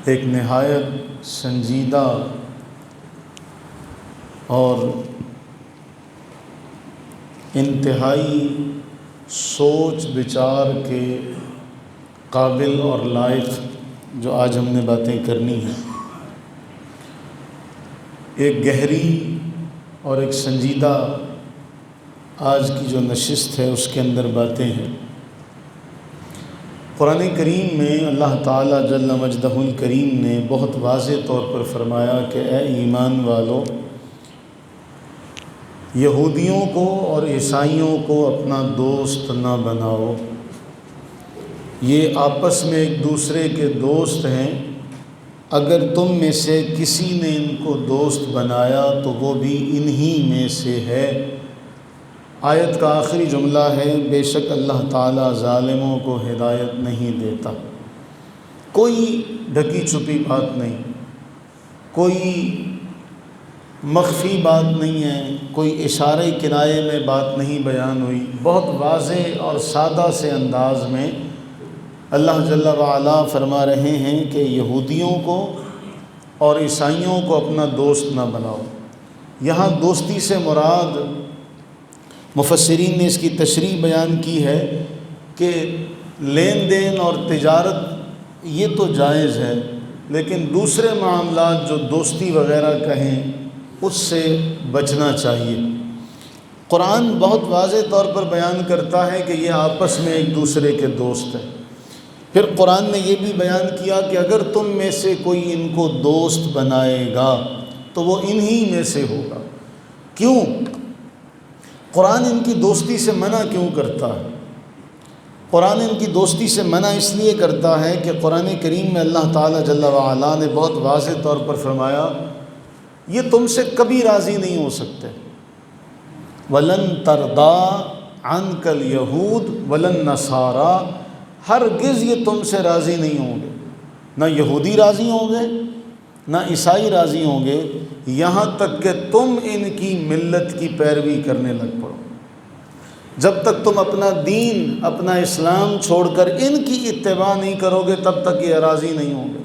ایک نہایت سنجیدہ اور انتہائی سوچ بچار کے قابل اور لائق جو آج ہم نے باتیں کرنی ہیں، ایک گہری اور ایک سنجیدہ آج کی جو نشست ہے اس کے اندر باتیں ہیں۔ قرآن کریم میں اللہ تعالیٰ جل مجدہ الکریم نے بہت واضح طور پر فرمایا کہ اے ایمان والو، یہودیوں کو اور عیسائیوں کو اپنا دوست نہ بناؤ، یہ آپس میں ایک دوسرے کے دوست ہیں، اگر تم میں سے کسی نے ان کو دوست بنایا تو وہ بھی انہی میں سے ہے۔ آیت کا آخری جملہ ہے، بے شک اللہ تعالیٰ ظالموں کو ہدایت نہیں دیتا۔ کوئی ڈھکی چھپی بات نہیں، کوئی مخفی بات نہیں ہے، کوئی اشارے کنایے میں بات نہیں بیان ہوئی، بہت واضح اور سادہ سے انداز میں اللہ جل وعلا فرما رہے ہیں کہ یہودیوں کو اور عیسائیوں کو اپنا دوست نہ بناؤ۔ یہاں دوستی سے مراد، مفسرین نے اس کی تشریح بیان کی ہے کہ لین دین اور تجارت یہ تو جائز ہے، لیکن دوسرے معاملات جو دوستی وغیرہ کہیں اس سے بچنا چاہیے۔ قرآن بہت واضح طور پر بیان کرتا ہے کہ یہ آپس میں ایک دوسرے کے دوست ہیں۔ پھر قرآن نے یہ بھی بیان کیا کہ اگر تم میں سے کوئی ان کو دوست بنائے گا تو وہ انہی میں سے ہوگا۔ کیوں؟ قرآن ان کی دوستی سے منع کیوں کرتا ہے؟ قرآن ان کی دوستی سے منع اس لیے کرتا ہے کہ قرآن کریم میں اللہ تعالیٰ جل وعلا نے بہت واضح طور پر فرمایا یہ تم سے کبھی راضی نہیں ہو سکتے۔ وَلَن تَرْضَىٰ عَنْكَ الْيَهُودُ وَلَا النَّصَارَىٰ، ہرگز یہ تم سے راضی نہیں ہوں گے، نہ یہودی راضی ہوں گے نہ عیسائی راضی ہوں گے، یہاں تک کہ تم ان کی ملت کی پیروی کرنے لگ پڑو۔ جب تک تم اپنا دین، اپنا اسلام چھوڑ کر ان کی اتباع نہیں کرو گے تب تک یہ راضی نہیں ہوں گے۔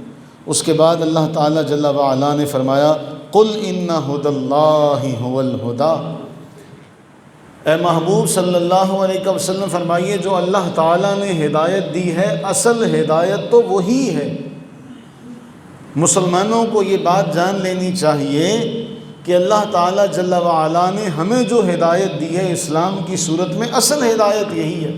اس کے بعد اللہ تعالیٰ جل وعلا نے فرمایا قُلْ إِنَّ هُدَى اللَّهِ هُوَ الْهُدَىٰ، اے محبوب صلی اللہ علیہ وسلم فرمائیے جو اللہ تعالیٰ نے ہدایت دی ہے، اصل ہدایت تو وہی ہے۔ مسلمانوں کو یہ بات جان لینی چاہیے کہ اللہ تعالیٰ جل وعلا نے ہمیں جو ہدایت دی ہے اسلام کی صورت میں، اصل ہدایت یہی ہے۔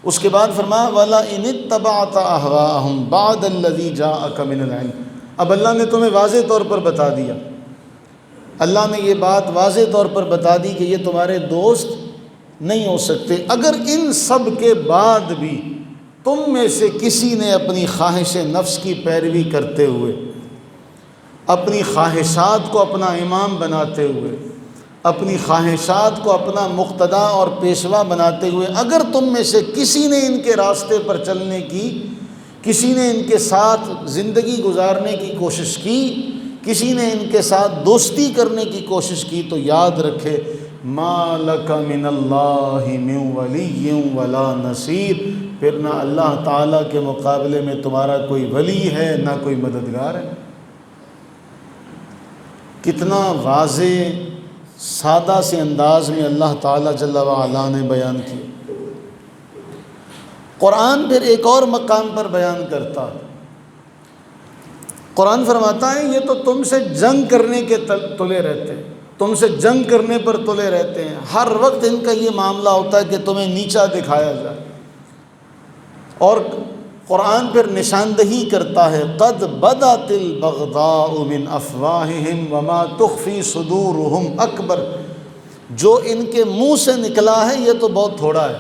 اس کے بعد فرمایا وَلَا إِنِ اتَّبَعْتَ أَهْوَاءَهُمْ بَعْدَ الَّذِي جَاءَكَ مِنَ الْعِلْمِ، اب اللہ نے تمہیں واضح طور پر بتا دیا، اللہ نے یہ بات واضح طور پر بتا دی کہ یہ تمہارے دوست نہیں ہو سکتے اگر ان سب کے بعد بھی تم میں سے کسی نے اپنی خواہش نفس کی پیروی کرتے ہوئے، اپنی خواہشات کو اپنا امام بناتے ہوئے، اپنی خواہشات کو اپنا مقتدا اور پیشوا بناتے ہوئے اگر تم میں سے کسی نے ان کے راستے پر چلنے کی، کسی نے ان کے ساتھ زندگی گزارنے کی کوشش کی، کسی نے ان کے ساتھ دوستی کرنے کی کوشش کی، تو یاد رکھے مَا لَكَ مِنَ اللَّهِ مِن وَلِيٍّ وَلَا نَصِيرٍ، پھر نہ اللہ تعالیٰ کے مقابلے میں تمہارا کوئی ولی ہے نہ کوئی مددگار ہے۔ کتنا واضح سادہ سے انداز میں اللہ تعالیٰ جل وعلا نے بیان کیا۔ قرآن پھر ایک اور مقام پر بیان کرتا ہے، قرآن فرماتا ہے یہ تو تم سے جنگ کرنے کے تلے رہتے ہیں، تم سے جنگ کرنے پر تلے رہتے ہیں، ہر وقت ان کا یہ معاملہ ہوتا ہے کہ تمہیں نیچا دکھایا جائے۔ اور قرآن پھر نشاندہی کرتا ہے قد بدت البغضاء من افواہہم وما تخفی صدورہم اکبر، جو ان کے منہ سے نکلا ہے یہ تو بہت تھوڑا ہے،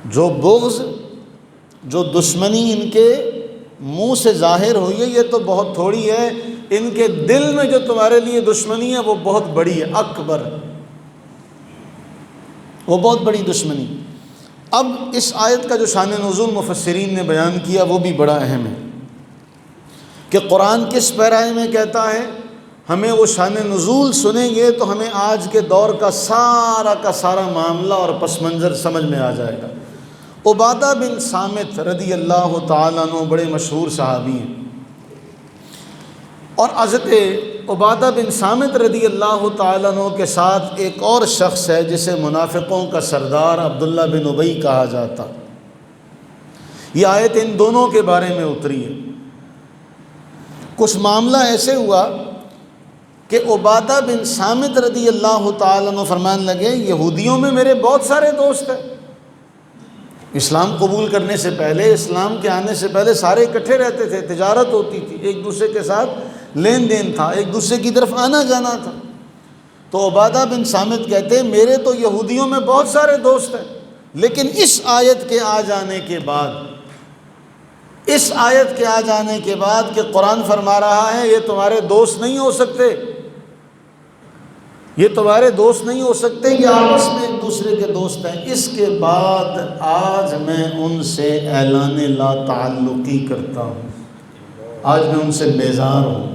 جو بغض، جو دشمنی ان کے منہ سے ظاہر ہوئی ہے یہ تو بہت تھوڑی ہے، ان کے دل میں جو تمہارے لیے دشمنی ہے وہ بہت بڑی ہے، اکبر، وہ بہت بڑی دشمنی۔ اب اس آیت کا جو شان نزول مفسرین نے بیان کیا وہ بھی بڑا اہم ہے کہ قرآن کس پیرائے میں کہتا ہے، ہمیں وہ شان نزول سنیں گے تو ہمیں آج کے دور کا سارا معاملہ اور پس منظر سمجھ میں آ جائے گا۔ عبادہ بن صامت رضی اللہ تعالیٰ عنہ بڑے مشہور صحابی ہیں، اور حضرت عبادہ بن صامت رضی اللہ تعالیٰ عنہ کے ساتھ ایک اور شخص ہے جسے منافقوں کا سردار عبداللہ بن ابی کہا جاتا۔ یہ آیت ان دونوں کے بارے میں اتری ہے۔ کچھ معاملہ ایسے ہوا کہ عبادہ بن صامت رضی اللہ تعالیٰ عنہ فرمان لگے یہودیوں میں میرے بہت سارے دوست ہیں۔ اسلام قبول کرنے سے پہلے، اسلام کے آنے سے پہلے سارے اکٹھے رہتے تھے، تجارت ہوتی تھی، ایک دوسرے کے ساتھ لین دین تھا، ایک دوسرے کی طرف آنا جانا تھا۔ تو عبادہ بن صامت کہتے ہیں میرے تو یہودیوں میں بہت سارے دوست ہیں، لیکن اس آیت کے آ جانے کے بعد کہ قرآن فرما رہا ہے یہ تمہارے دوست نہیں ہو سکتے، یہ تمہارے دوست نہیں ہو سکتے، یہ آپس میں ایک دوسرے کے دوست ہیں، اس کے بعد آج میں ان سے اعلان لا تعلقی کرتا ہوں، آج میں ان سے بیزار ہوں۔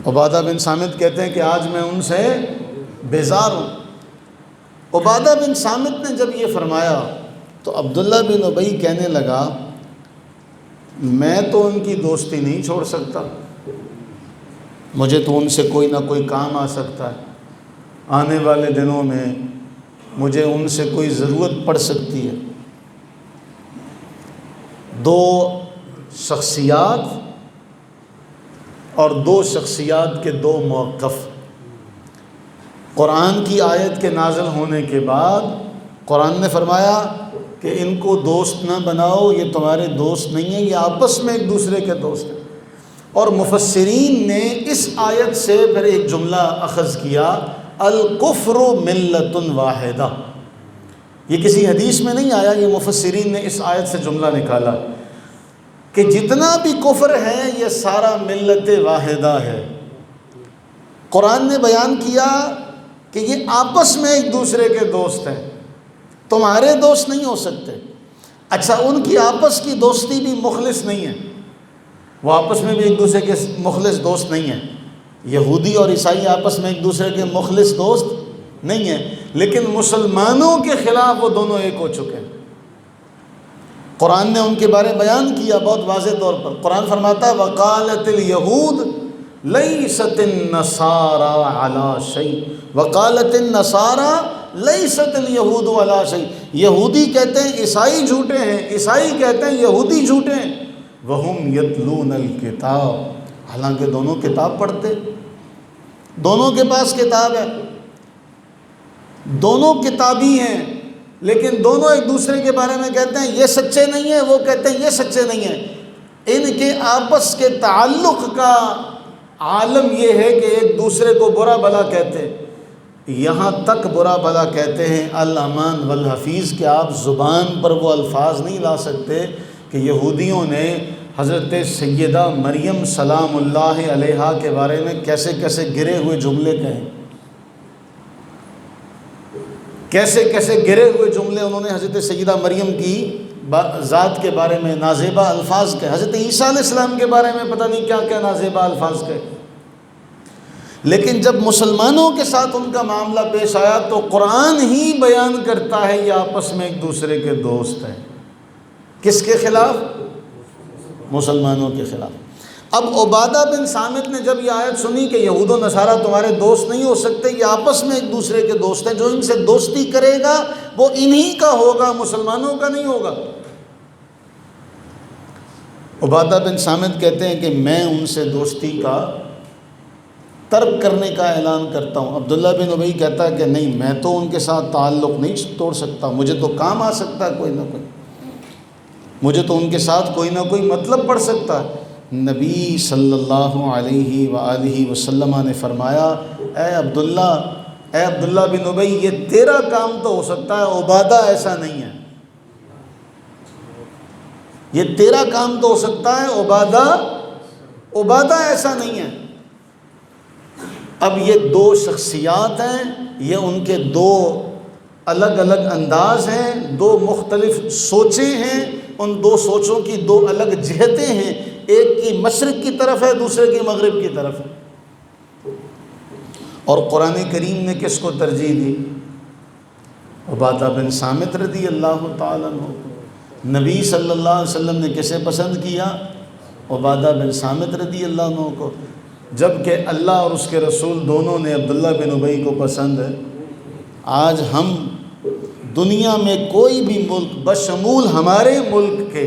عبادہ بن صامت کہتے ہیں کہ آج میں ان سے بیزار ہوں۔ عبادہ بن صامت نے جب یہ فرمایا تو عبداللہ بن ابی کہنے لگا میں تو ان کی دوستی نہیں چھوڑ سکتا، مجھے تو ان سے کوئی نہ کوئی کام آ سکتا ہے، آنے والے دنوں میں مجھے ان سے کوئی ضرورت پڑ سکتی ہے۔ دو شخصیات اور دو شخصیات کے دو موقف۔ قرآن کی آیت کے نازل ہونے کے بعد قرآن نے فرمایا کہ ان کو دوست نہ بناؤ، یہ تمہارے دوست نہیں ہیں، یہ آپس میں ایک دوسرے کے دوست ہیں۔ اور مفسرین نے اس آیت سے پھر ایک جملہ اخذ کیا، الکفر ملت واحدہ۔ یہ کسی حدیث میں نہیں آیا، یہ مفسرین نے اس آیت سے جملہ نکالا کہ جتنا بھی کفر ہے یہ سارا ملت واحدہ ہے۔ قرآن نے بیان کیا کہ یہ آپس میں ایک دوسرے کے دوست ہیں، تمہارے دوست نہیں ہو سکتے۔ اچھا، ان کی آپس کی دوستی بھی مخلص نہیں ہے، وہ آپس میں بھی ایک دوسرے کے مخلص دوست نہیں ہیں، یہودی اور عیسائی آپس میں ایک دوسرے کے مخلص دوست نہیں ہیں، لیکن مسلمانوں کے خلاف وہ دونوں ایک ہو چکے ہیں۔ قرآن نے ان کے بارے بیان کیا بہت واضح طور پر۔ قرآن فرماتا ہے وقالت الیہود لیست النصارى علی شیء، وقالت النصارى لیست الیہود علی شیء۔ یہودی کہتے ہیں عیسائی جھوٹے ہیں، عیسائی کہتے ہیں یہودی جھوٹے ہیں، وہم یتلون الکتاب، حالانکہ دونوں کتاب پڑھتے، دونوں کے پاس کتاب ہے، دونوں کتابی ہیں، لیکن دونوں ایک دوسرے کے بارے میں کہتے ہیں یہ سچے نہیں ہیں، وہ کہتے ہیں یہ سچے نہیں ہیں۔ ان کے آپس کے تعلق کا عالم یہ ہے کہ ایک دوسرے کو برا بھلا کہتے ہیں، یہاں تک برا بھلا کہتے ہیں الامان والحفیظ کہ آپ زبان پر وہ الفاظ نہیں لا سکتے کہ یہودیوں نے حضرت سیدہ مریم سلام اللہ علیہا کے بارے میں کیسے کیسے گرے ہوئے جملے کہیں، کیسے کیسے گرے ہوئے جملے انہوں نے حضرت سیدہ مریم کی ذات کے بارے میں نازیبہ الفاظ کہے، حضرت عیسیٰ علیہ السلام کے بارے میں پتہ نہیں کیا کیا نازیبہ الفاظ کہے۔ لیکن جب مسلمانوں کے ساتھ ان کا معاملہ پیش آیا تو قرآن ہی بیان کرتا ہے یہ آپس میں ایک دوسرے کے دوست ہیں۔ کس کے خلاف؟ مسلمانوں کے خلاف۔ اب عبادہ بن صامت نے جب یہ آیت سنی کہ یہود و نصارہ تمہارے دوست نہیں ہو سکتے، یہ آپس میں ایک دوسرے کے دوست ہیں، جو ان سے دوستی کرے گا وہ انہی کا ہوگا، مسلمانوں کا نہیں ہوگا۔ عبادہ بن صامت کہتے ہیں کہ میں ان سے دوستی کا ترک کرنے کا اعلان کرتا ہوں۔ عبداللہ بن ابی کہتا ہے کہ نہیں، میں تو ان کے ساتھ تعلق نہیں توڑ سکتا، مجھے تو کام آ سکتا ہے کوئی نہ کوئی، مجھے تو ان کے ساتھ کوئی نہ کوئی مطلب پڑ سکتا ہے۔ نبی صلی اللہ علیہ وآلہ وسلم نے فرمایا اے عبداللہ بن ابی، یہ تیرا کام تو ہو سکتا ہے، عبادہ ایسا نہیں ہے، یہ تیرا کام تو ہو سکتا ہے، عبادہ ایسا نہیں ہے۔ اب یہ دو شخصیات ہیں، یہ ان کے دو الگ الگ انداز ہیں، دو مختلف سوچیں ہیں، ان دو سوچوں کی دو الگ جہتیں ہیں، ایک کی مشرق کی طرف ہے، دوسرے کی مغرب کی طرف ہے۔ اور قرآن کریم نے کس کو ترجیح دی؟ عبادہ بن صامت رضی اللہ تعالیٰ عنہ کو نبی صلی اللہ علیہ وسلم نے کسے پسند کیا؟ عبادہ بن صامت رضی اللہ عنہ کو، جبکہ اللہ اور اس کے رسول دونوں نے عبداللہ بن ابی کو پسند ہے۔ آج ہم دنیا میں کوئی بھی ملک بشمول ہمارے ملک کے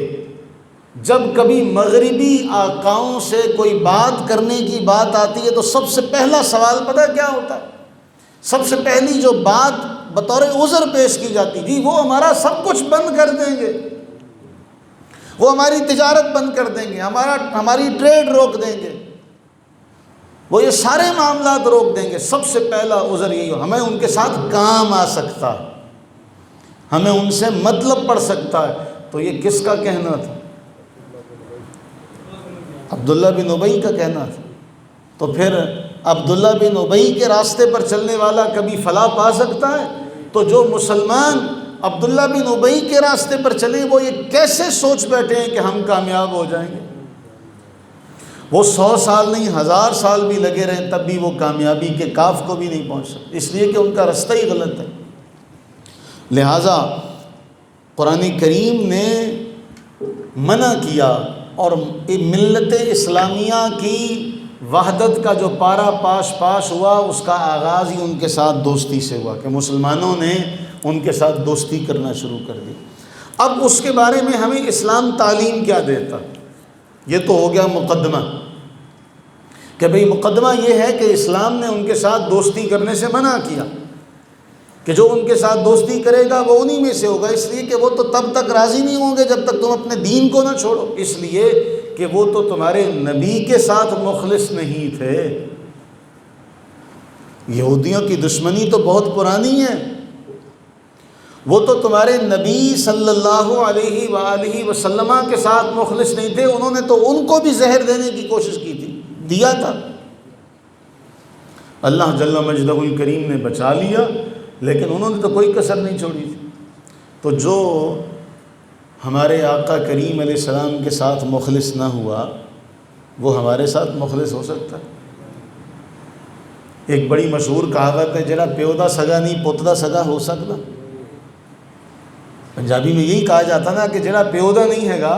جب کبھی مغربی آقاؤں سے کوئی بات کرنے کی بات آتی ہے تو سب سے پہلا سوال پتہ ہے کیا ہوتا ہے؟ سب سے پہلی جو بات بطور عذر پیش کی جاتی، جی وہ ہمارا سب کچھ بند کر دیں گے، وہ ہماری تجارت بند کر دیں گے، ہماری ٹریڈ روک دیں گے، وہ یہ سارے معاملات روک دیں گے۔ سب سے پہلا عذر یہی ہو، ہمیں ان کے ساتھ کام آ سکتا ہے، ہمیں ان سے مطلب پڑ سکتا ہے۔ تو یہ کس کا کہنا تھا؟ عبداللہ بن ابی کا کہنا تھا۔ تو پھر عبداللہ بن ابی کے راستے پر چلنے والا کبھی فلاح پا سکتا ہے؟ تو جو مسلمان عبداللہ بن ابی کے راستے پر چلے وہ یہ کیسے سوچ بیٹھے ہیں کہ ہم کامیاب ہو جائیں گے؟ وہ 100 سال نہیں 1000 سال بھی لگے رہیں تب بھی وہ کامیابی کے کاف کو بھی نہیں پہنچ سکتے، اس لیے کہ ان کا رستہ ہی غلط ہے۔ لہٰذا قرآن کریم نے منع کیا، اور ملت اسلامیہ کی وحدت کا جو پارا پاش ہوا اس کا آغاز ہی ان کے ساتھ دوستی سے ہوا کہ مسلمانوں نے ان کے ساتھ دوستی کرنا شروع کر دی۔ اب اس کے بارے میں ہمیں اسلام تعلیم کیا دیتا؟ یہ تو ہو گیا مقدمہ کہ بھئی مقدمہ یہ ہے کہ اسلام نے ان کے ساتھ دوستی کرنے سے منع کیا کہ جو ان کے ساتھ دوستی کرے گا وہ انہی میں سے ہوگا، اس لیے کہ وہ تو تب تک راضی نہیں ہوں گے جب تک تم اپنے دین کو نہ چھوڑو، اس لیے کہ وہ تو تمہارے نبی کے ساتھ مخلص نہیں تھے۔ یہودیوں کی دشمنی تو بہت پرانی ہے، وہ تو تمہارے نبی صلی اللہ علیہ وآلہ وسلم کے ساتھ مخلص نہیں تھے، انہوں نے تو ان کو بھی زہر دینے کی کوشش کی تھی، دیا تھا۔ اللہ جل مجدہ الکریم نے بچا لیا، لیکن انہوں نے تو کوئی کسر نہیں چھوڑی تھی۔ تو جو ہمارے آقا کریم علیہ السلام کے ساتھ مخلص نہ ہوا وہ ہمارے ساتھ مخلص ہو سکتا ہے؟ ایک بڑی مشہور کہاوت ہے، جڑا پیو دا سگا نہیں پت دا سگا ہو سکتا۔ پنجابی میں یہی کہا جاتا نا کہ جڑا پیو دا نہیں ہے گا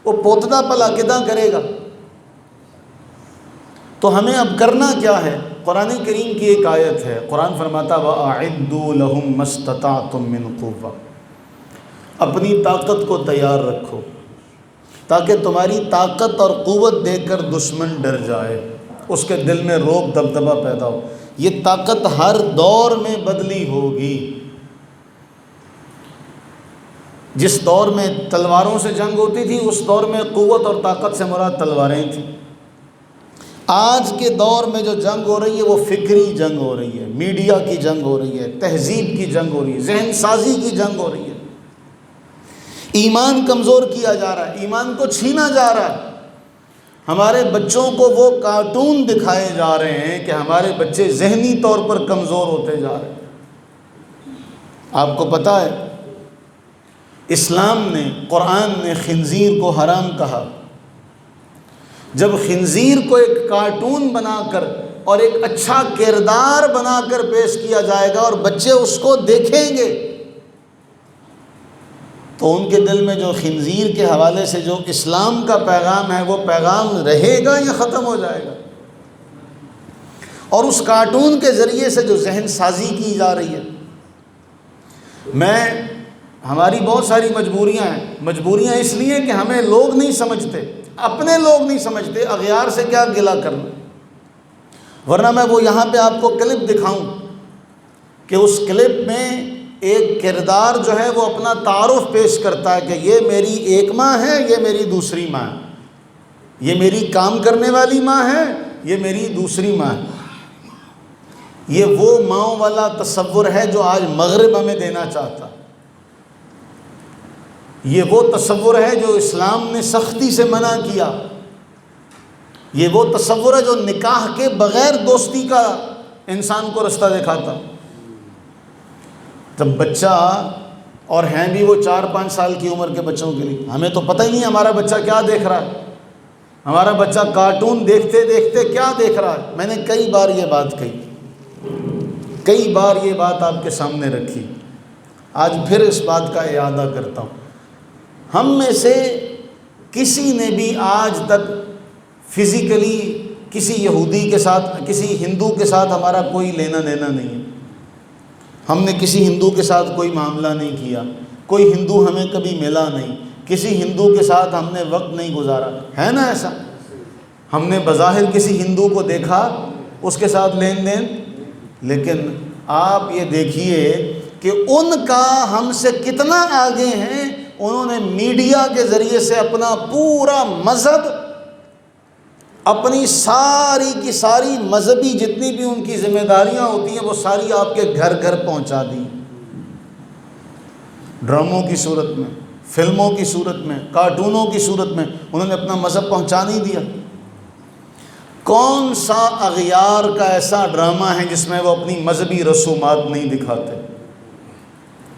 وہ پوت دا بھلا کداں کرے گا۔ تو ہمیں اب کرنا کیا ہے؟ قرآن کریم کی ایک آیت ہے، قرآن فرماتا وَأَعِدُّوا لَهُم مَّا اسْتَطَعْتُم مِّن قُوَّةٍ، اپنی طاقت کو تیار رکھو تاکہ تمہاری طاقت اور قوت دیکھ کر دشمن ڈر جائے، اس کے دل میں روب دبدبہ پیدا ہو۔ یہ طاقت ہر دور میں بدلی ہوگی۔ جس دور میں تلواروں سے جنگ ہوتی تھی اس دور میں قوت اور طاقت سے مراد تلواریں تھیں۔ آج کے دور میں جو جنگ ہو رہی ہے وہ فکری جنگ ہو رہی ہے، میڈیا کی جنگ ہو رہی ہے، تہذیب کی جنگ ہو رہی ہے، ذہن سازی کی جنگ ہو رہی ہے۔ ایمان کمزور کیا جا رہا ہے، ایمان کو چھینا جا رہا ہے۔ ہمارے بچوں کو وہ کارٹون دکھائے جا رہے ہیں کہ ہمارے بچے ذہنی طور پر کمزور ہوتے جا رہے ہیں۔ آپ کو پتہ ہے اسلام نے، قرآن نے خنزیر کو حرام کہا۔ جب خنزیر کو ایک کارٹون بنا کر اور ایک اچھا کردار بنا کر پیش کیا جائے گا اور بچے اس کو دیکھیں گے تو ان کے دل میں جو خنزیر کے حوالے سے جو اسلام کا پیغام ہے وہ پیغام رہے گا یا ختم ہو جائے گا؟ اور اس کارٹون کے ذریعے سے جو ذہن سازی کی جا رہی ہے، ہماری بہت ساری مجبوریاں اس لیے کہ ہمیں لوگ نہیں سمجھتے، اپنے لوگ نہیں سمجھتے، اغیار سے کیا گلہ کرنا۔ ورنہ میں وہ یہاں پہ آپ کو کلپ دکھاؤں کہ اس کلپ میں ایک کردار جو ہے وہ اپنا تعارف پیش کرتا ہے کہ یہ میری ایک ماں ہے، یہ میری دوسری ماں ہے، یہ میری کام کرنے والی ماں ہے، یہ میری دوسری ماں ہے۔ یہ وہ ماؤں والا تصور ہے جو آج مغرب ہمیں دینا چاہتا، یہ وہ تصور ہے جو اسلام نے سختی سے منع کیا، یہ وہ تصور ہے جو نکاح کے بغیر دوستی کا انسان کو رستہ دکھاتا۔ جب بچہ، اور ہیں بھی وہ 4-5 سال کی عمر کے بچوں کے لیے، ہمیں تو پتہ ہی نہیں ہمارا بچہ کیا دیکھ رہا ہے، ہمارا بچہ کارٹون دیکھتے دیکھتے کیا دیکھ رہا ہے۔ میں نے کئی بار یہ بات کہی، کئی بار یہ بات آپ کے سامنے رکھی۔ آج پھر اس بات کا اعادہ کرتا ہوں، ہم میں سے کسی نے بھی آج تک فزیکلی کسی یہودی کے ساتھ، کسی ہندو کے ساتھ ہمارا کوئی لینا دینا نہیں ہے، ہم نے کسی ہندو کے ساتھ کوئی معاملہ نہیں کیا، کوئی ہندو ہمیں کبھی ملا نہیں، کسی ہندو کے ساتھ ہم نے وقت نہیں گزارا، ہے نا ایسا؟ ہم نے بظاہر کسی ہندو کو دیکھا، اس کے ساتھ لین دین، لیکن آپ یہ دیکھیے کہ ان کا ہم سے کتنا آگے ہیں۔ انہوں نے میڈیا کے ذریعے سے اپنا پورا مذہب، اپنی ساری کی ساری مذہبی جتنی بھی ان کی ذمہ داریاں ہوتی ہیں وہ ساری آپ کے گھر گھر پہنچا دی، ڈراموں کی صورت میں، فلموں کی صورت میں، کارٹونوں کی صورت میں انہوں نے اپنا مذہب پہنچا نہیں دیا۔ کون سا اغیار کا ایسا ڈرامہ ہے جس میں وہ اپنی مذہبی رسومات نہیں دکھاتے؟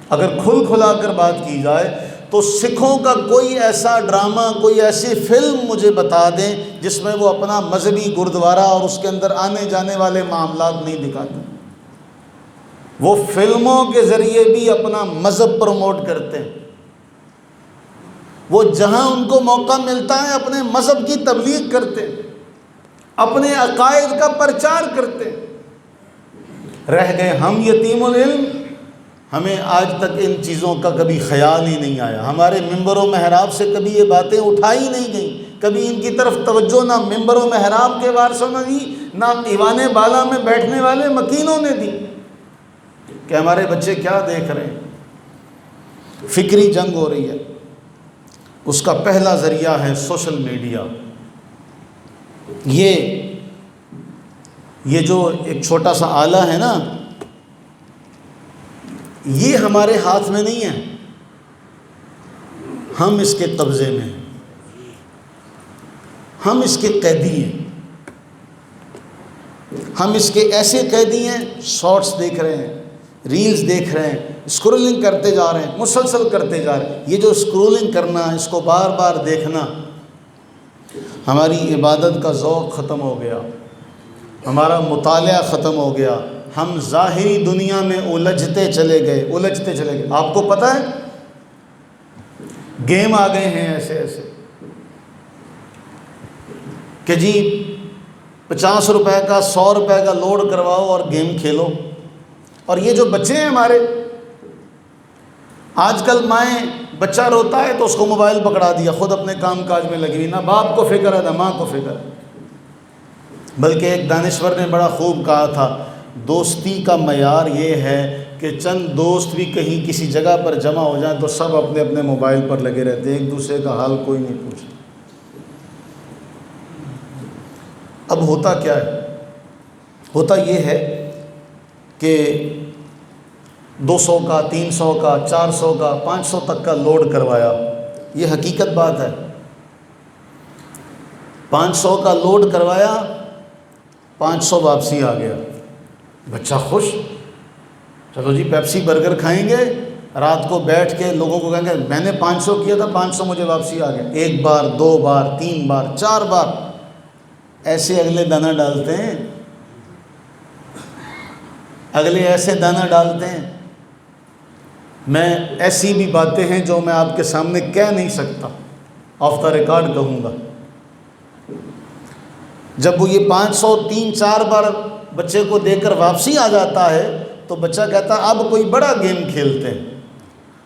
اگر کھل کھلا کر بات کی جائے تو سکھوں کا کوئی ایسا ڈرامہ، کوئی ایسی فلم مجھے بتا دیں جس میں وہ اپنا مذہبی گردوارہ اور اس کے اندر آنے جانے والے معاملات نہیں دکھاتے۔ وہ فلموں کے ذریعے بھی اپنا مذہب پروموٹ کرتے ہیں، وہ جہاں ان کو موقع ملتا ہے اپنے مذہب کی تبلیغ کرتے ہیں، اپنے عقائد کا پرچار کرتے ہیں۔ رہ گئے ہم یتیم العلم، ہمیں آج تک ان چیزوں کا کبھی خیال ہی نہیں آیا، ہمارے ممبر و محراب سے کبھی یہ باتیں اٹھائی نہیں گئیں، کبھی ان کی طرف توجہ نہ ممبر و محراب کے وارثوں نے دی، نہ ایوان بالا میں بیٹھنے والے مکینوں نے دی، کہ ہمارے بچے کیا دیکھ رہے ہیں۔ فکری جنگ ہو رہی ہے، اس کا پہلا ذریعہ ہے سوشل میڈیا۔ یہ جو ایک چھوٹا سا آلہ ہے نا، یہ ہمارے ہاتھ میں نہیں ہے، ہم اس کے قبضے میں ہیں، ہم اس کے قیدی ہیں، ہم اس کے ایسے قیدی ہیں، شارٹس دیکھ رہے ہیں، ریلز دیکھ رہے ہیں، اسکرولنگ کرتے جا رہے ہیں، مسلسل کرتے جا رہے ہیں۔ یہ جو اسکرولنگ کرنا، اس کو بار بار دیکھنا، ہماری عبادت کا ذوق ختم ہو گیا، ہمارا مطالعہ ختم ہو گیا، ہم ظاہری دنیا میں الجھتے چلے گئے۔ آپ کو پتہ ہے گیم آ گئے ہیں ایسے ایسے کہ جی 50 روپے کا 100 روپے کا لوڈ کرواؤ اور گیم کھیلو۔ اور یہ جو بچے ہیں ہمارے، آج کل مائیں بچہ روتا ہے تو اس کو موبائل پکڑا دیا، خود اپنے کام کاج میں لگی ہوئی، نہ باپ کو فکر ہے نہ ماں کو فکر ہے۔ بلکہ ایک دانشور نے بڑا خوب کہا تھا، دوستی کا معیار یہ ہے کہ چند دوست بھی کہیں کسی جگہ پر جمع ہو جائیں تو سب اپنے اپنے موبائل پر لگے رہتے ہیں، ایک دوسرے کا حال کوئی نہیں پوچھتا۔ اب ہوتا کیا ہے؟ ہوتا یہ ہے کہ 200 کا 300 کا 400 کا 500 تک کا لوڈ کروایا، یہ حقیقت بات ہے۔ 500 کا لوڈ کروایا، 500 واپسی آ گیا، بچہ خوش، چلو جی پیپسی برگر کھائیں گے، رات کو بیٹھ کے لوگوں کو کہیں گے میں نے 500 کیا تھا، 500 مجھے واپسی آ گیا۔ 1 بار 2 بار 3 بار 4 بار ایسے اگلے دانہ ڈالتے ہیں، اگلے ایسے دانہ ڈالتے ہیں۔ میں ایسی بھی باتیں ہیں جو میں آپ کے سامنے کہہ نہیں سکتا، آف دا ریکارڈ کہوں گا۔ جب وہ یہ 500 3-4 بار بچے کو دے کر واپسی آ جاتا ہے تو بچہ کہتا ہے اب کوئی بڑا گیم کھیلتے ہیں۔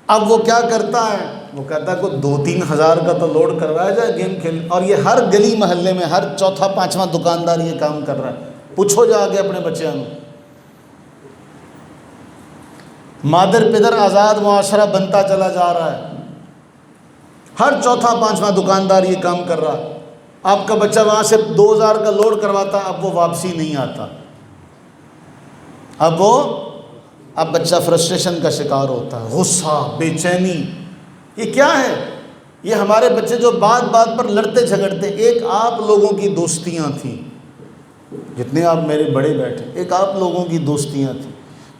اب وہ کیا کرتا ہے؟ وہ کہتا ہے کوئی 2-3 ہزار کا تو لوڈ کروایا جائے گیم کھیل، اور یہ ہر گلی محلے میں ہر چوتھا 5واں دکاندار یہ کام کر رہا ہے۔ پوچھو جا کے اپنے بچوں کو، مادر پدر آزاد معاشرہ بنتا چلا جا رہا ہے، ہر چوتھا 5واں دکاندار یہ کام کر رہا ہے۔ آپ کا بچہ وہاں سے 2000 کا لوڈ کرواتا، اب وہ واپسی نہیں آتا، اب بچہ فرسٹریشن کا شکار ہوتا ہے، غصہ، بے چینی۔ یہ کیا ہے؟ یہ ہمارے بچے جو بات بات پر لڑتے جھگڑتے۔ ایک آپ لوگوں کی دوستیاں تھیں، جتنے آپ میرے بڑے بیٹھے، ایک آپ لوگوں کی دوستیاں تھیں،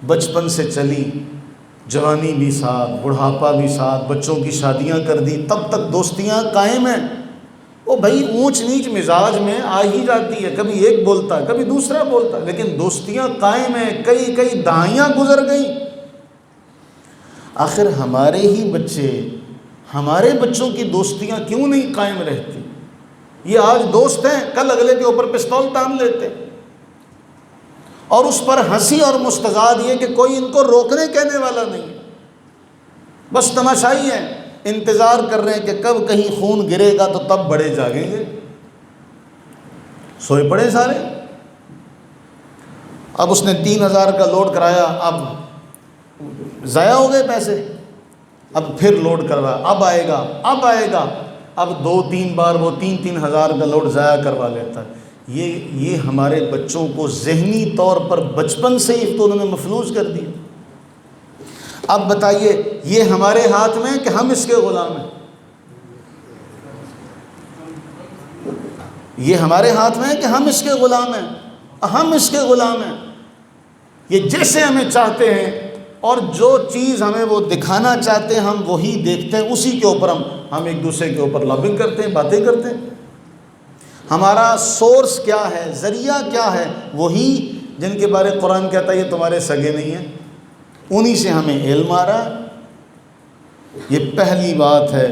بچپن سے چلی، جوانی بھی ساتھ، بڑھاپا بھی ساتھ، بچوں کی شادیاں کر دی، تب تک دوستیاں قائم ہیں۔ وہ بھائی اونچ نیچ مزاج میں آ ہی جاتی ہے، کبھی ایک بولتا ہے کبھی دوسرا بولتا ہے، لیکن دوستیاں قائم ہیں، کئی دہائیاں گزر گئیں۔ آخر ہمارے ہی بچے، ہمارے بچوں کی دوستیاں کیوں نہیں قائم رہتی؟ یہ آج دوست ہیں، کل اگلے کے اوپر پستول تان لیتے، اور اس پر ہنسی اور مستزاد یہ کہ کوئی ان کو روکنے کہنے والا نہیں، بس تماشائی ہیں، انتظار کر رہے ہیں کہ کب کہیں خون گرے گا تو تب بڑے جاگیں گے۔ سوئے پڑے سارے۔ اب اس نے 3,000 کا لوڈ کرایا، اب ضائع ہو گئے پیسے، اب پھر لوڈ کر رہا، اب آئے گا اب آئے گا، اب 2-3 بار وہ 3,000 کا لوڈ ضائع کروا لیتا ہے۔ یہ ہمارے بچوں کو ذہنی طور پر بچپن سے ہی تو انہوں نے مفلوج کر دیا۔ اب بتائیے، یہ ہمارے ہاتھ میں کہ ہم اس کے غلام ہیں؟ یہ ہمارے ہاتھ میں ہے کہ ہم اس کے غلام ہیں؟ ہم اس کے غلام ہیں۔ یہ جیسے ہمیں چاہتے ہیں اور جو چیز ہمیں وہ دکھانا چاہتے ہیں ہم وہی دیکھتے ہیں، اسی کے اوپر ہم ایک دوسرے کے اوپر لابنگ کرتے ہیں، باتیں کرتے ہیں۔ ہمارا سورس کیا ہے، ذریعہ کیا ہے؟ وہی جن کے بارے قرآن کہتا ہے یہ تمہارے سگے نہیں ہیں، انہی سے ہمیں علم آ رہا ہے۔ یہ پہلی بات ہے،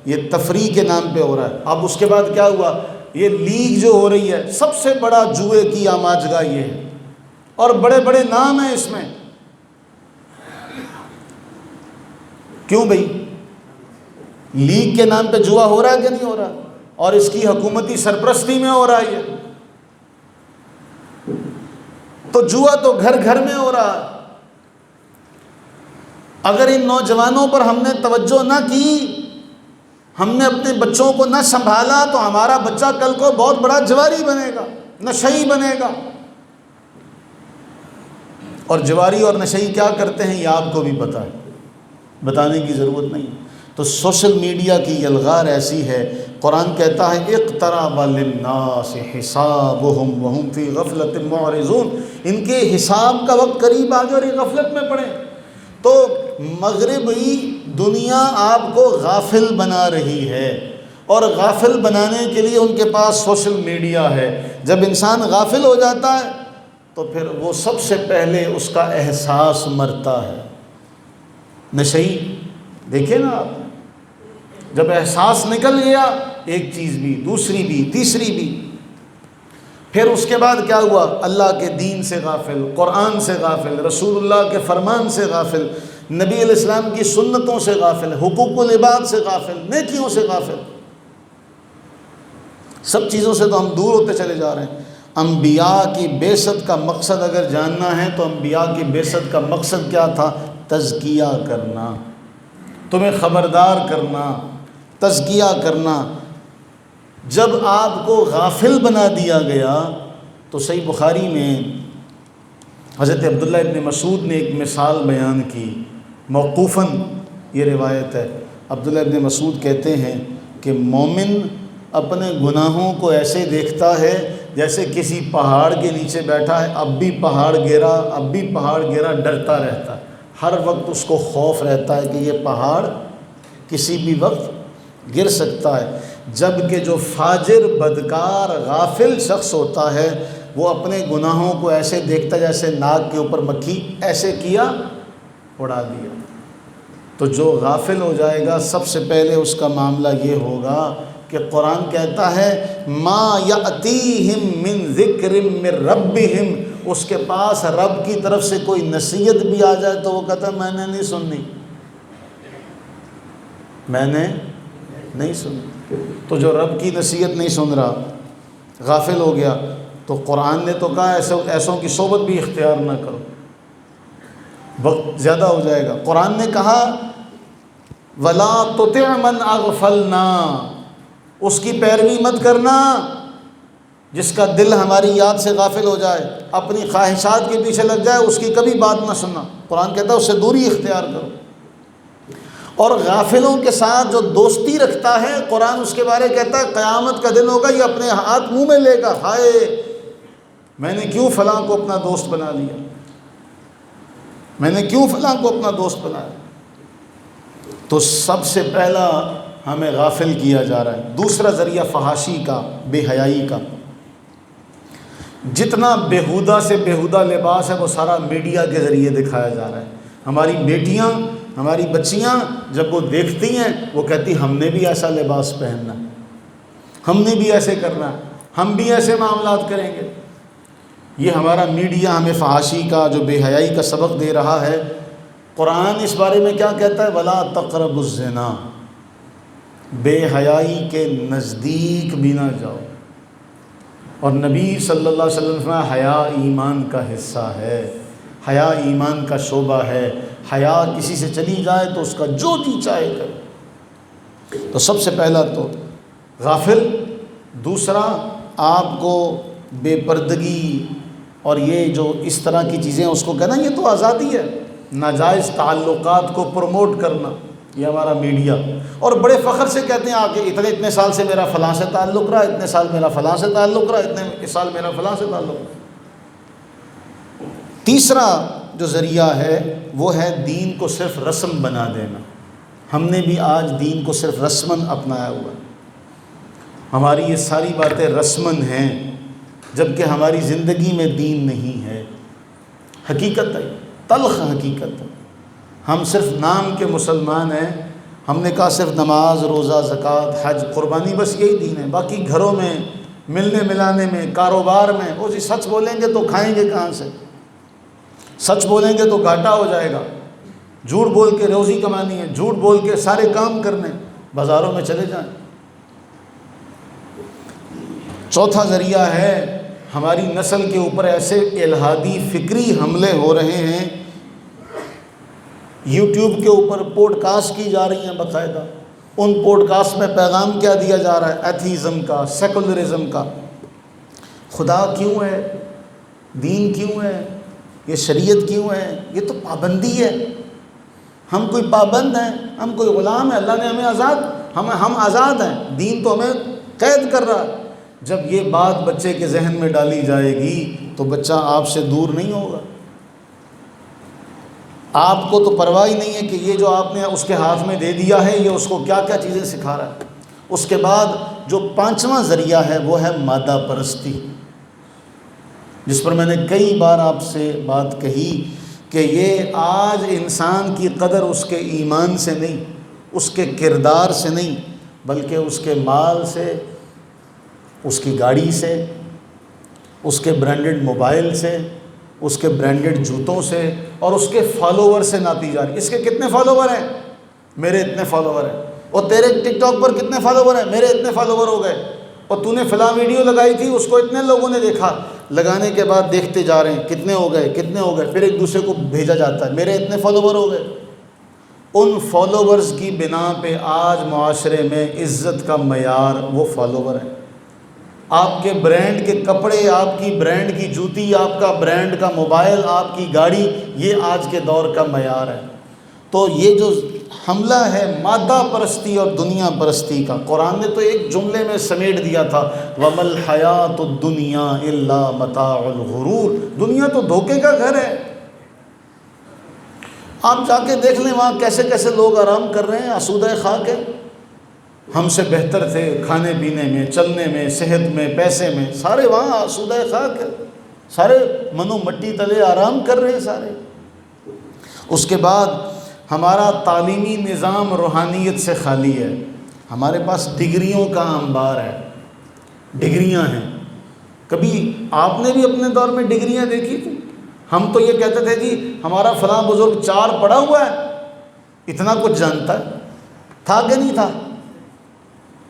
یہ تفریح کے نام پہ ہو رہا ہے۔ اب اس کے بعد کیا ہوا؟ یہ لیگ جو ہو رہی ہے، سب سے بڑا جوئے کی آماجگاہ یہ ہے، اور بڑے بڑے نام ہیں اس میں۔ کیوں بھئی؟ لیگ کے نام پہ جوا ہو رہا ہے کہ نہیں ہو رہا؟ اور اس کی حکومتی سرپرستی میں ہو رہا ہے یہ تو جوا تو گھر گھر میں ہو رہا ہے۔ اگر ان نوجوانوں پر ہم نے توجہ نہ کی، ہم نے اپنے بچوں کو نہ سنبھالا، تو ہمارا بچہ کل کو بہت بڑا جواری بنے گا، نشئی بنے گا۔ اور جواری اور نشئی کیا کرتے ہیں یہ آپ کو بھی پتہ ہے، بتانے کی ضرورت نہیں۔ تو سوشل میڈیا کی یلغار ایسی ہے، قرآن کہتا ہے اقترب للناس حسابهم وهم فی غفلۃ معرضون، ان کے حساب کا وقت قریب آ گیا اور یہ غفلت میں پڑے۔ تو مغربی دنیا آپ کو غافل بنا رہی ہے، اور غافل بنانے کے لیے ان کے پاس سوشل میڈیا ہے۔ جب انسان غافل ہو جاتا ہے تو پھر وہ سب سے پہلے اس کا احساس مرتا ہے۔ نشئی دیکھیں نا آپ، جب احساس نکل گیا، ایک چیز بھی، دوسری بھی، تیسری بھی، پھر اس کے بعد کیا ہوا؟ اللہ کے دین سے غافل، قرآن سے غافل، رسول اللہ کے فرمان سے غافل، نبی علیہ السلام کی سنتوں سے غافل، حقوق العباد سے غافل، نیکیوں سے غافل۔ سب چیزوں سے تو ہم دور ہوتے چلے جا رہے ہیں۔ انبیاء کی بعثت کا مقصد اگر جاننا ہے تو انبیاء کی بعثت کا مقصد کیا تھا؟ تزکیہ کرنا، تمہیں خبردار کرنا، تزکیہ کرنا۔ جب آپ کو غافل بنا دیا گیا تو صحیح بخاری میں حضرت عبداللہ ابن مسعود نے ایک مثال بیان کی، موقوفاً یہ روایت ہے۔ عبداللہ ابن مسعود کہتے ہیں کہ مومن اپنے گناہوں کو ایسے دیکھتا ہے جیسے کسی پہاڑ کے نیچے بیٹھا ہے، اب بھی پہاڑ گرا، اب بھی پہاڑ گرا، ڈرتا رہتا ہے۔ ہر وقت اس کو خوف رہتا ہے کہ یہ پہاڑ کسی بھی وقت گر سکتا ہے۔ جبکہ جو فاجر، بدکار، غافل شخص ہوتا ہے وہ اپنے گناہوں کو ایسے دیکھتا ہے جیسے ناک کے اوپر مکھی ایسے کیا، اڑا دیا۔ تو جو غافل ہو جائے گا سب سے پہلے اس کا معاملہ یہ ہوگا کہ قرآن کہتا ہے ما یأتیہم من ذکر من ربہم، اس کے پاس رب کی طرف سے کوئی نصیحت بھی آ جائے تو وہ کہتا ہے میں نے نہیں سننی، میں نے نہیں سنی۔ تو جو رب کی نصیحت نہیں سن رہا، غافل ہو گیا، تو قرآن نے تو کہا ایسوں کی صحبت بھی اختیار نہ کرو، وقت زیادہ ہو جائے گا۔ قرآن نے کہا وَلَا تُطِعْ مَنْ أَغْفَلْنَا، اس کی پیروی مت کرنا جس کا دل ہماری یاد سے غافل ہو جائے، اپنی خواہشات کے پیچھے لگ جائے، اس کی کبھی بات نہ سننا۔ قرآن کہتا ہے اس سے دوری اختیار کرو۔ اور غافلوں کے ساتھ جو دوستی رکھتا ہے، قرآن اس کے بارے کہتا ہے قیامت کا دن ہوگا یہ اپنے ہاتھ منہ میں لے گا، ہائے میں نے کیوں فلاں کو اپنا دوست بنا لیا، میں نے کیوں فلاں کو اپنا دوست بنایا۔ تو سب سے پہلا ہمیں غافل کیا جا رہا ہے۔ دوسرا ذریعہ فحاشی کا، بے حیائی کا۔ جتنا بیہودہ سے بیہودہ لباس ہے وہ سارا میڈیا کے ذریعے دکھایا جا رہا ہے۔ ہماری بیٹیاں، ہماری بچیاں جب وہ دیکھتی ہیں وہ کہتی ہم نے بھی ایسا لباس پہننا، ہم نے بھی ایسے کرنا، ہم بھی ایسے معاملات کریں گے۔ یہ ہمارا میڈیا ہمیں فحاشی کا، جو بے حیائی کا سبق دے رہا ہے۔ قرآن اس بارے میں کیا کہتا ہے؟ وَلَا تَقْرَبُوا الزِّنَا، بے حیائی کے نزدیک بھی نہ جاؤ۔ اور نبی صلی اللہ علیہ وسلم نے فرمایا حیا ایمان کا حصہ ہے، حیا ایمان کا شعبہ ہے۔ حیا کسی سے چلی جائے تو اس کا جو جی چاہے کرے۔ تو سب سے پہلا تو غافل، دوسرا آپ کو بے پردگی اور یہ جو اس طرح کی چیزیں اس کو کہنا یہ تو آزادی ہے، ناجائز تعلقات کو پروموٹ کرنا، یہ ہمارا میڈیا۔ اور بڑے فخر سے کہتے ہیں آ کے اتنے سال سے میرا فلاں سے تعلق رہا، اتنے سال میرا فلاں سے تعلق رہا، اتنے سال میرا فلاں سے تعلق رہا۔ تیسرا جو ذریعہ ہے وہ ہے دین کو صرف رسم بنا دینا۔ ہم نے بھی آج دین کو صرف رسماً اپنایا ہوا ہے، ہماری یہ ساری باتیں رسماً ہیں، جبکہ ہماری زندگی میں دین نہیں ہے۔ حقیقت ہے، تلخ حقیقت ہے، ہم صرف نام کے مسلمان ہیں۔ ہم نے کہا صرف نماز، روزہ، زکوٰۃ، حج، قربانی، بس یہی دین ہے۔ باقی گھروں میں، ملنے ملانے میں، کاروبار میں، وہ جی سچ بولیں گے تو کھائیں گے کہاں سے؟ سچ بولیں گے تو گھاٹا ہو جائے گا، جھوٹ بول کے روزی کمانی ہے، جھوٹ بول کے سارے کام کرنے، بازاروں میں چلے جائیں۔ چوتھا ذریعہ ہے ہماری نسل کے اوپر ایسے الہادی فکری حملے ہو رہے ہیں، یوٹیوب کے اوپر پوڈ کاسٹ کی جا رہی ہیں باقاعدہ۔ ان پوڈ کاسٹ میں پیغام کیا دیا جا رہا ہے؟ ایتھیزم کا، سیکولرزم کا۔ خدا کیوں ہے؟ دین کیوں ہے؟ یہ شریعت کیوں ہے؟ یہ تو پابندی ہے۔ ہم کوئی پابند ہیں؟ ہم کوئی غلام ہیں؟ اللہ نے ہمیں ہم آزاد ہیں، دین تو ہمیں قید کر رہا ہے۔ جب یہ بات بچے کے ذہن میں ڈالی جائے گی تو بچہ آپ سے دور نہیں ہوگا۔ آپ کو تو پرواہ ہی نہیں ہے کہ یہ جو آپ نے اس کے ہاتھ میں دے دیا ہے یہ اس کو کیا کیا چیزیں سکھا رہا ہے۔ اس کے بعد جو پانچواں ذریعہ ہے وہ ہے مادہ پرستی، جس پر میں نے کئی بار آپ سے بات کہی کہ یہ آج انسان کی قدر اس کے ایمان سے نہیں، اس کے کردار سے نہیں، بلکہ اس کے مال سے، اس کی گاڑی سے، اس کے برانڈڈ موبائل سے، اس کے برانڈڈ جوتوں سے اور اس کے فالوور سے ناپی جا رہی۔ اس کے کتنے فالوور ہیں؟ میرے اتنے فالوور ہیں۔ اور تیرے ٹک ٹاک پر کتنے فالوور ہیں؟ میرے اتنے فالوور ہو گئے۔ اور تو نے فلاں ویڈیو لگائی تھی اس کو اتنے لوگوں نے دیکھا، لگانے کے بعد دیکھتے جا رہے ہیں کتنے ہو گئے، کتنے ہو گئے، پھر ایک دوسرے کو بھیجا جاتا ہے میرے اتنے فالوور ہو گئے۔ ان فالوورز کی بنا پہ آج معاشرے میں عزت کا معیار وہ فالوور ہیں۔ آپ کے برانڈ کے کپڑے، آپ کی برانڈ کی جوتی، آپ کا برانڈ کا موبائل، آپ کی گاڑی، یہ آج کے دور کا معیار ہے۔ تو یہ جو حملہ ہے مادہ پرستی اور دنیا پرستی کا، قرآن نے تو ایک جملے میں سمیٹ دیا تھا وَمَا الْحَيَاةُ الدُّنْيَا إِلَّا مَتَاعُ الْغُرُورِ۔ دنیا تو دھوکے کا گھر ہے۔ آپ جا کے دیکھ لیں وہاں کیسے کیسے لوگ آرام کر رہے ہیں، آسودہ خاک ہے۔ ہم سے بہتر تھے کھانے پینے میں، چلنے میں، صحت میں، پیسے میں، سارے وہاں آسودہ خاک ہے، سارے منو مٹی تلے آرام کر رہے ہیں سارے۔ اس کے بعد ہمارا تعلیمی نظام روحانیت سے خالی ہے، ہمارے پاس ڈگریوں کا انبار ہے، ڈگریاں ہیں۔ کبھی آپ نے بھی اپنے دور میں ڈگریاں دیکھی تھی؟ ہم تو یہ کہتے تھے جی ہمارا فلاں بزرگ 4 پڑھا ہوا ہے، اتنا کچھ جانتا ہے، تھا کہ نہیں تھا؟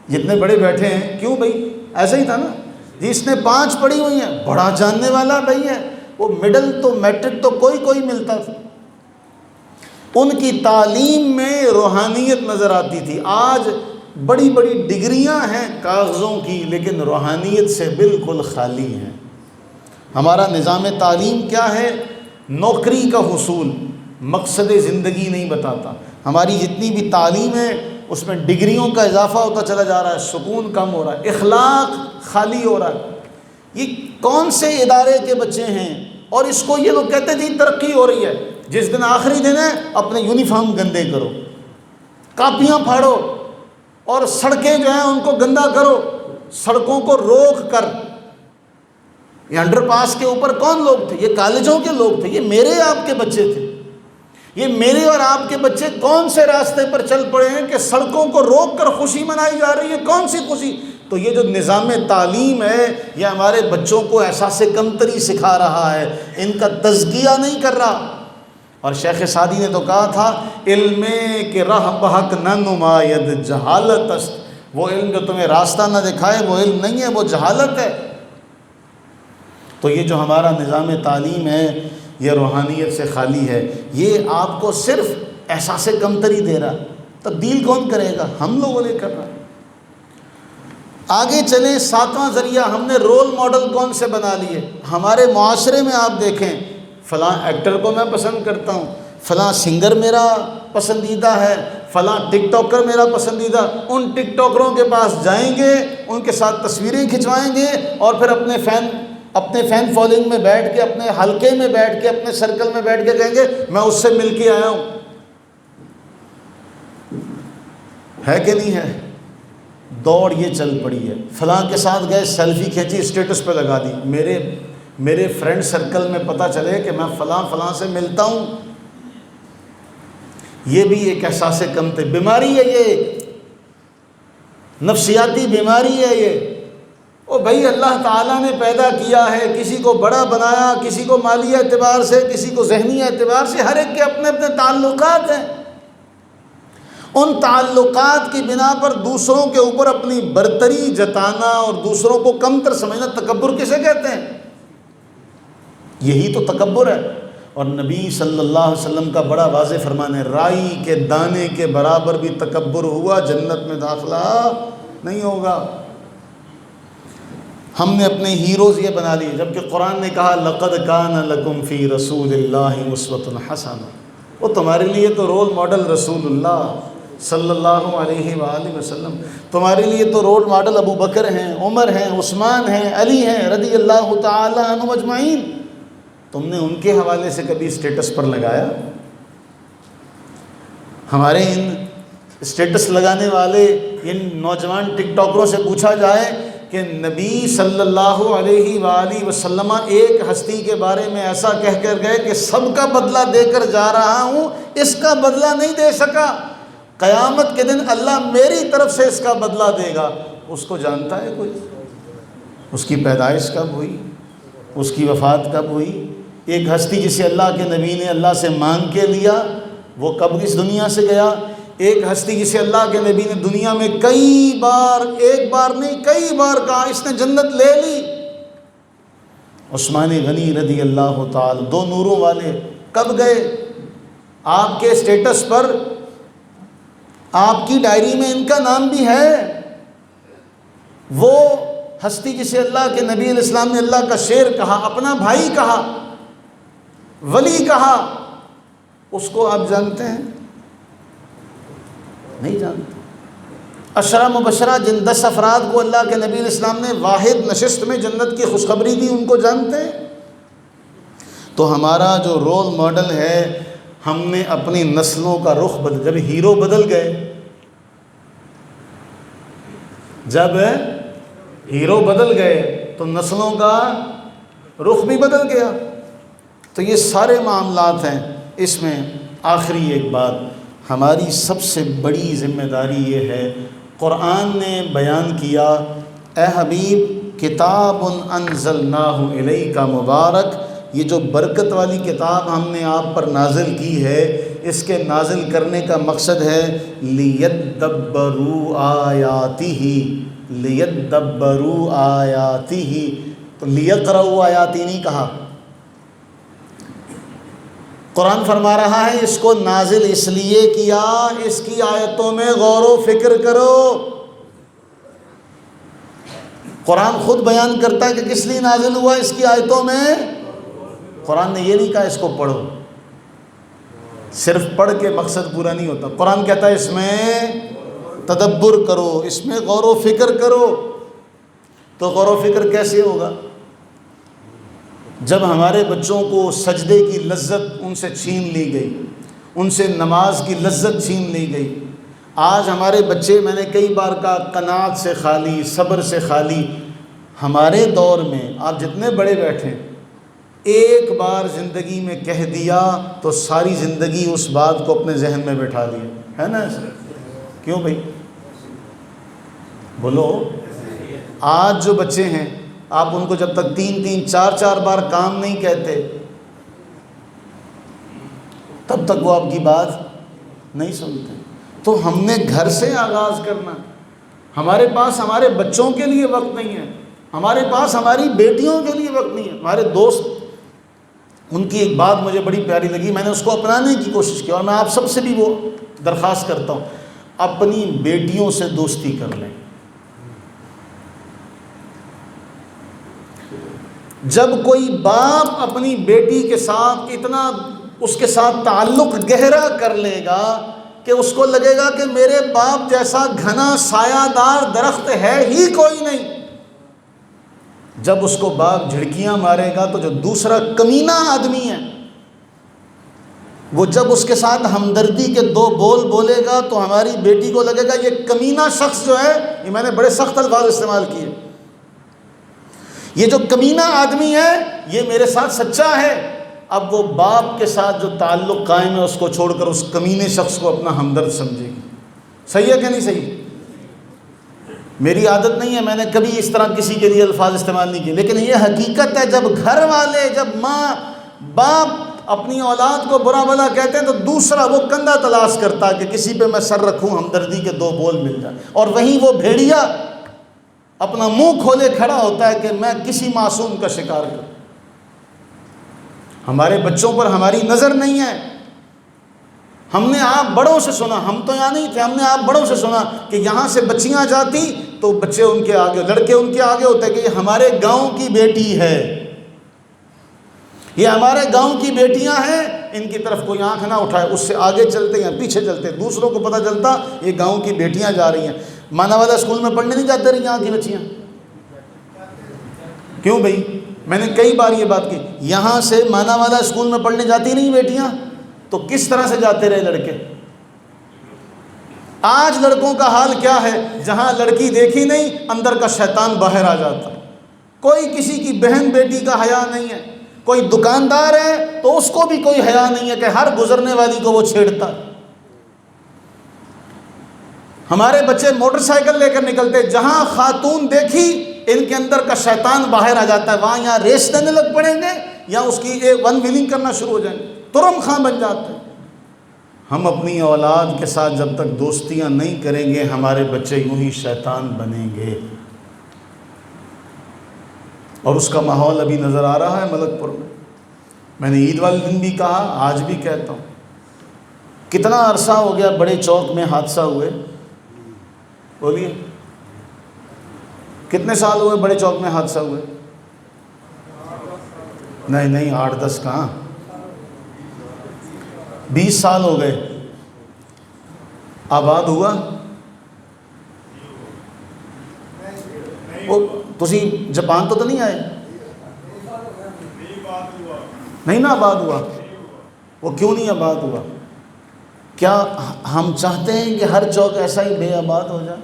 جتنے بڑے بیٹھے ہیں کیوں بھائی ایسا ہی تھا نا جی، اس نے 5 پڑھی ہوئی ہیں، بڑا جاننے والا بھائی ہے۔ وہ مڈل تو میٹرک تو کوئی ملتا تھا۔ ان کی تعلیم میں روحانیت نظر آتی تھی۔ آج بڑی بڑی ڈگریاں ہیں کاغذوں کی لیکن روحانیت سے بالکل خالی ہیں۔ ہمارا نظام تعلیم کیا ہے؟ نوکری کا حصول، مقصد زندگی نہیں بتاتا۔ ہماری جتنی بھی تعلیم ہے اس میں ڈگریوں کا اضافہ ہوتا چلا جا رہا ہے، سکون کم ہو رہا ہے، اخلاق خالی ہو رہا ہے۔ یہ کون سے ادارے کے بچے ہیں؟ اور اس کو یہ لوگ کہتے تھے ترقی ہو رہی ہے۔ جس دن آخری دن ہے اپنے یونیفارم گندے کرو، کاپیاں پھاڑو اور سڑکیں جو ہیں ان کو گندا کرو، سڑکوں کو روک کر۔ یہ انڈر پاس کے اوپر کون لوگ تھے؟ یہ کالجوں کے لوگ تھے، یہ میرے آپ کے بچے تھے۔ یہ میرے اور آپ کے بچے کون سے راستے پر چل پڑے ہیں کہ سڑکوں کو روک کر خوشی منائی جا رہی ہے؟ کون سی خوشی؟ تو یہ جو نظام تعلیم ہے یہ ہمارے بچوں کو احساس کمتری سکھا رہا ہے، ان کا تزکیہ نہیں کر رہا۔ اور شیخ سعدی نے تو کہا تھا، علم کہ راہ بحق نہ نماید جہالت است، وہ علم جو تمہیں راستہ نہ دکھائے وہ علم نہیں ہے، وہ جہالت ہے۔ تو یہ جو ہمارا نظام تعلیم ہے یہ روحانیت سے خالی ہے، یہ آپ کو صرف احساس کمتری دے رہا، تبدیل کون کرے گا؟ ہم لوگوں نے کر رہا۔ آگے چلیں، 7واں ذریعہ ہم نے رول ماڈل کون سے بنا لیے؟ ہمارے معاشرے میں آپ دیکھیں، فلاں ایکٹر کو میں پسند کرتا ہوں، فلاں سنگر میرا پسندیدہ ہے، فلاں ٹک ٹاکر میرا پسندیدہ، ان ٹک ٹاکروں کے پاس جائیں گے، ان کے ساتھ تصویریں کھنچوائیں گے اور پھر اپنے فین فالوئنگ میں بیٹھ کے، اپنے حلقے میں بیٹھ کے، اپنے سرکل میں بیٹھ کے کہیں گے میں اس سے مل کے آیا ہوں۔ ہے کہ نہیں ہے؟ دوڑ یہ چل پڑی ہے، فلاں کے ساتھ گئے، سیلفی کھینچی، اسٹیٹس پہ لگا دی، میرے فرینڈ سرکل میں پتہ چلے کہ میں فلاں سے ملتا ہوں۔ یہ بھی ایک احساس کمتری بیماری ہے، یہ ایک نفسیاتی بیماری ہے یہ۔ او بھائی، اللہ تعالیٰ نے پیدا کیا ہے، کسی کو بڑا بنایا، کسی کو مالی اعتبار سے، کسی کو ذہنی اعتبار سے، ہر ایک کے اپنے اپنے تعلقات ہیں۔ ان تعلقات کی بنا پر دوسروں کے اوپر اپنی برتری جتانا اور دوسروں کو کمتر سمجھنا، تکبر کسے کہتے ہیں؟ یہی تو تکبر ہے۔ اور نبی صلی اللہ علیہ وسلم کا بڑا واضح فرمان ہے، رائی کے دانے کے برابر بھی تکبر ہوا جنت میں داخلہ نہیں ہوگا۔ ہم نے اپنے ہیروز یہ بنا لیے، جبکہ قرآن نے کہا لقد کان لکم فی رسول اللہ اسوۃ حسنہ، وہ تمہارے لیے تو رول ماڈل رسول اللہ صلی اللہ علیہ وآلہ وسلم، تمہارے لیے تو رول ماڈل ابو بکر ہیں، عمر ہیں، عثمان ہیں، علی ہیں رضی اللہ تعالی عنہم اجمعین۔ تم نے ان کے حوالے سے کبھی اسٹیٹس پر لگایا؟ ہمارے ان اسٹیٹس لگانے والے ان نوجوان ٹک ٹاکروں سے پوچھا جائے کہ نبی صلی اللہ علیہ وآلہ وسلم ایک ہستی کے بارے میں ایسا کہہ کر گئے کہ سب کا بدلہ دے کر جا رہا ہوں، اس کا بدلہ نہیں دے سکا، قیامت کے دن اللہ میری طرف سے اس کا بدلہ دے گا۔ اس کو جانتا ہے کوئی؟ اس کی پیدائش کب ہوئی؟ اس کی وفات کب ہوئی؟ ایک ہستی جسے اللہ کے نبی نے اللہ سے مانگ کے لیا، وہ کب اس دنیا سے گیا؟ ایک ہستی جسے اللہ کے نبی نے دنیا میں کئی بار، ایک بار نہیں کئی بار کہا اس نے جنت لے لی، عثمان غنی رضی اللہ تعالی، دو نوروں والے، کب گئے؟ آپ کے اسٹیٹس پر، آپ کی ڈائری میں ان کا نام بھی ہے۔ وہ ہستی جسے اللہ کے نبی علیہ السلام نے اللہ کا شیر کہا، اپنا بھائی کہا، ولی کہا، اس کو آپ جانتے ہیں؟ نہیں جانتے۔ عشرہ مبشرہ جن 10 افراد کو اللہ کے نبی علیہ السلام نے واحد نشست میں جنت کی خوشخبری دی، ان کو جانتے ہیں؟ تو ہمارا جو رول ماڈل ہے، ہم نے اپنی نسلوں کا رخ بدل، جب ہیرو بدل گئے، جب ہیرو بدل گئے تو نسلوں کا رخ بھی بدل گیا۔ تو یہ سارے معاملات ہیں۔ اس میں آخری ایک بات، ہماری سب سے بڑی ذمہ داری یہ ہے، قرآن نے بیان کیا، اے حبیب کتاب انزلناہ الیک مبارک، یہ جو برکت والی کتاب ہم نے آپ پر نازل کی ہے، اس کے نازل کرنے کا مقصد ہے لیدبروا آیاتہ، لیدبروا آیاتہ، تو لیقرؤا آیاتہ نہیں کہا۔ قرآن فرما رہا ہے اس کو نازل اس لیے کیا، اس کی آیتوں میں غور و فکر کرو۔ قرآن خود بیان کرتا ہے کہ کس لیے نازل ہوا، اس کی آیتوں میں۔ قرآن نے یہ نہیں کہا اس کو پڑھو، صرف پڑھ کے مقصد پورا نہیں ہوتا۔ قرآن کہتا ہے اس میں تدبر کرو، اس میں غور و فکر کرو۔ تو غور و فکر کیسے ہوگا؟ جب ہمارے بچوں کو سجدے کی لذت ان سے چھین لی گئی، ان سے نماز کی لذت چھین لی گئی۔ آج ہمارے بچے، میں نے کئی بار کہا، قناعت سے خالی، صبر سے خالی۔ ہمارے دور میں آپ جتنے بڑے بیٹھے، ایک بار زندگی میں کہہ دیا تو ساری زندگی اس بات کو اپنے ذہن میں بٹھا دیا، ہے نا ایسا؟ کیوں بھائی بولو؟ آج جو بچے ہیں آپ ان کو جب تک 3 4 بار کام نہیں کہتے تب تک وہ آپ کی بات نہیں سنتے۔ تو ہم نے گھر سے آغاز کرنا۔ ہمارے پاس ہمارے بچوں کے لیے وقت نہیں ہے، ہمارے پاس ہماری بیٹیوں کے لیے وقت نہیں ہے۔ ہمارے دوست، ان کی ایک بات مجھے بڑی پیاری لگی، میں نے اس کو اپنانے کی کوشش کی، اور میں آپ سب سے بھی وہ درخواست کرتا ہوں، اپنی بیٹیوں سے دوستی کر لیں۔ جب کوئی باپ اپنی بیٹی کے ساتھ اتنا اس کے ساتھ تعلق گہرا کر لے گا کہ اس کو لگے گا کہ میرے باپ جیسا گھنا سایہ دار درخت ہے ہی کوئی نہیں، جب اس کو باپ جھڑکیاں مارے گا تو جو دوسرا کمینہ آدمی ہے وہ جب اس کے ساتھ ہمدردی کے 2 بول بولے گا تو ہماری بیٹی کو لگے گا یہ کمینہ شخص جو ہے، یہ میں نے بڑے سخت الفاظ استعمال کیے، یہ جو کمینہ آدمی ہے یہ میرے ساتھ سچا ہے۔ اب وہ باپ کے ساتھ جو تعلق قائم ہے اس کو چھوڑ کر اس کمینے شخص کو اپنا ہمدرد سمجھے گی۔ صحیح ہے کہ نہیں صحیح؟ میری عادت نہیں ہے، میں نے کبھی اس طرح کسی کے لیے الفاظ استعمال نہیں کیے، لیکن یہ حقیقت ہے، جب گھر والے، جب ماں باپ اپنی اولاد کو برا بھلا کہتے ہیں تو دوسرا وہ کندھا تلاش کرتا کہ کسی پہ میں سر رکھوں، ہمدردی کے 2 بول مل جائیں، اور وہیں وہ بھیڑیا اپنا منہ کھولے کھڑا ہوتا ہے کہ میں کسی معصوم کا شکار کروں۔ ہمارے بچوں پر ہماری نظر نہیں ہے۔ ہم نے آپ بڑوں سے سنا، ہم تو یہاں نہیں تھے، ہم نے آپ بڑوں سے سنا کہ یہاں سے بچیاں جاتی تو بچے ان کے آگے، لڑکے ان کے آگے ہوتے کہ یہ ہمارے گاؤں کی بیٹی ہے، یہ ہمارے گاؤں کی بیٹیاں ہیں، ان کی طرف کوئی آنکھ نہ اٹھائے، اس سے آگے چلتے یا پیچھے چلتے، دوسروں کو پتہ چلتا یہ گاؤں کی بیٹیاں جا رہی ہیں۔ مانا والا اسکول میں پڑھنے نہیں جاتے رہی یہاں کی بچیاں؟ کیوں بھائی؟ میں نے کئی بار یہ بات کی، یہاں سے مانا والا اسکول میں پڑھنے جاتی نہیں بیٹیاں، تو کس طرح سے جاتے رہے لڑکے؟ آج لڑکوں کا حال کیا ہے؟ جہاں لڑکی دیکھی نہیں اندر کا شیطان باہر آ جاتا، کوئی کسی کی بہن بیٹی کا حیا نہیں ہے، کوئی دکاندار ہے تو اس کو بھی کوئی حیا نہیں ہے کہ ہر گزرنے والی کو وہ چھیڑتا۔ ہمارے بچے موٹر سائیکل لے کر نکلتے، جہاں خاتون دیکھی ان کے اندر کا شیطان باہر آ جاتا ہے، وہاں یہاں ریس دینے لگ پڑیں گے یا اس کی ون ویلنگ کرنا شروع ہو جائیں گے، ترم خاں بن جاتے ہیں۔ ہم اپنی اولاد کے ساتھ جب تک دوستیاں نہیں کریں گے ہمارے بچے یوں ہی شیطان بنیں گے، اور اس کا ماحول ابھی نظر آ رہا ہے ملک پور میں۔ میں نے عید والے دن بھی کہا، آج بھی کہتا ہوں، کتنا عرصہ ہو گیا بڑے چوک میں حادثہ ہوئے؟ بولیے کتنے سال ہوئے بڑے چوک میں حادثہ ہوئے؟ نہیں 8-10 کہاں، 20 سال ہو گئے۔ آباد ہوا؟ تسی جاپان تو نہیں آئے؟ نہیں نا آباد ہوا؟ وہ کیوں نہیں آباد ہوا؟ کیا ہم چاہتے ہیں کہ ہر چوک ایسا ہی بے آباد ہو جائے؟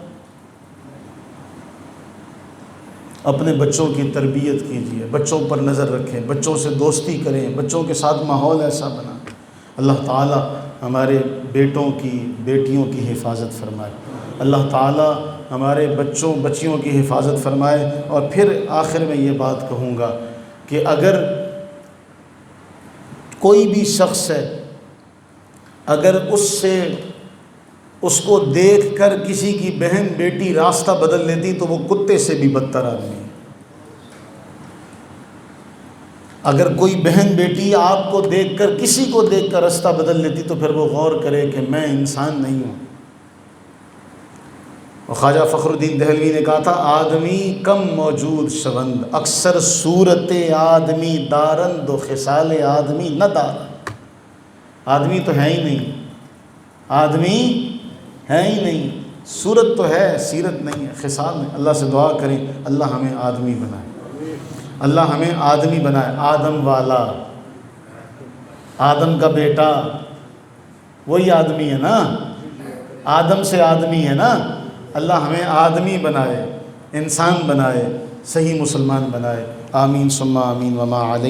اپنے بچوں کی تربیت کیجیے، بچوں پر نظر رکھیں، بچوں سے دوستی کریں، بچوں کے ساتھ ماحول ایسا بنا۔ اللہ تعالی ہمارے بیٹوں کی بیٹیوں کی حفاظت فرمائے، اللہ تعالی ہمارے بچوں بچیوں کی حفاظت فرمائے۔ اور پھر آخر میں یہ بات کہوں گا کہ اگر کوئی بھی شخص ہے، اگر اس کو دیکھ کر کسی کی بہن بیٹی راستہ بدل لیتی تو وہ کتے سے بھی بدتر آدمی ہے۔ اگر کوئی بہن بیٹی آپ کو دیکھ کر، کسی کو دیکھ کر راستہ بدل لیتی تو پھر وہ غور کرے کہ میں انسان نہیں ہوں۔ اور خواجہ فخر الدین دہلوی نے کہا تھا، آدمی کم موجود شوند، اکثر صورت آدمی دارند و خصال آدمی نہ دارند۔ آدمی تو ہے ہی نہیں، آدمی ہے ہی نہیں، صورت تو ہے سیرت نہیں ہے، خصال نہیں۔ اللہ سے دعا کریں اللہ ہمیں آدمی بنائے، اللہ ہمیں آدمی بنائے، آدم والا، آدم کا بیٹا وہی آدمی ہے نا، آدم سے آدمی ہے نا۔ اللہ ہمیں آدمی بنائے، انسان بنائے، صحیح مسلمان بنائے، آمین ثم آمین وما علیہ۔